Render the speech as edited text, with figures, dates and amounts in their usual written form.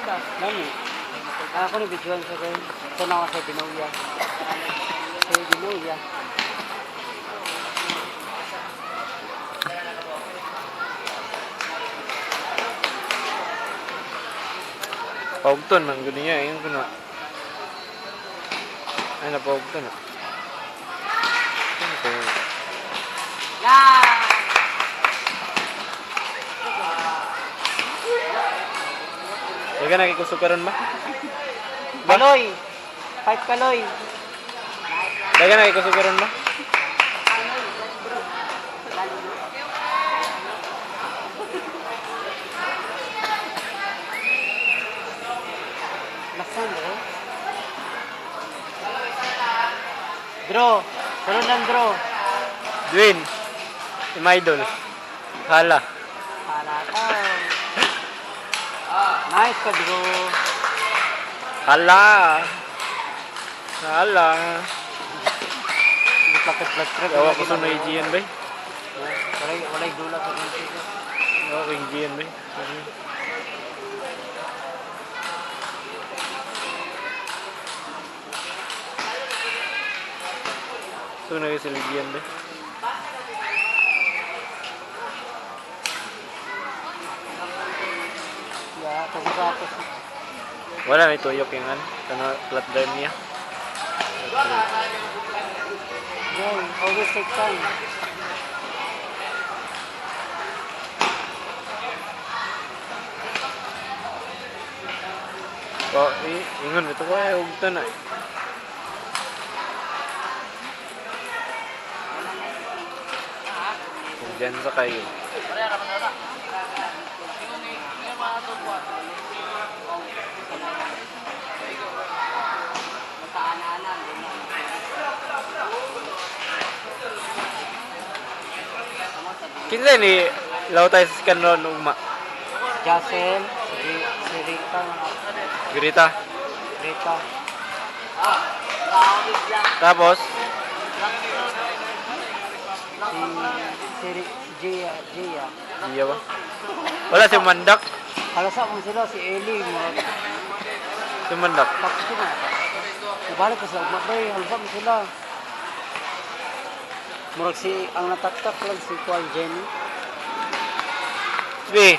Lami. Ako ni videoan sa kayo. Ito na ako sa Binuya. Sa Binuya. Paugton man gud niya ayon kuno. Ay na paugton na. Yeah. Dagan na kay sukaron ba? Kaloy. 5 kaloy. Dagan na kay sukaron ba? Lasan bro. Draw. Sunod ng draw. Dwayne. Si my idol. Hala. Para tao. Nice ka bro. Hala. Hala. Lakad-lakad. Gawa ko sa Nigerian bay. Walay dula sa dito. Gawa ko Nigerian bay. So na sa Nigerian bay. Ya, tapos. Wala may tuyok yung ano. Kana flat drive niya. Yeah, always take time. Oh, ingon ito ko ay ugto na. Kung dyan sa kayo. Kinsa ni law tayo sa kanon ugma. Jacel, si Rita. Grita. Rita. Tapos Si Gia. iya ba? Wala si Mandak. Halasa mo sila, si Eli. Si Mandak. Tapos ko na. Ibalik ko sa Magday, halasa mo sila. Murag si, ang nataktak lang si Kuan Jenny. Sige.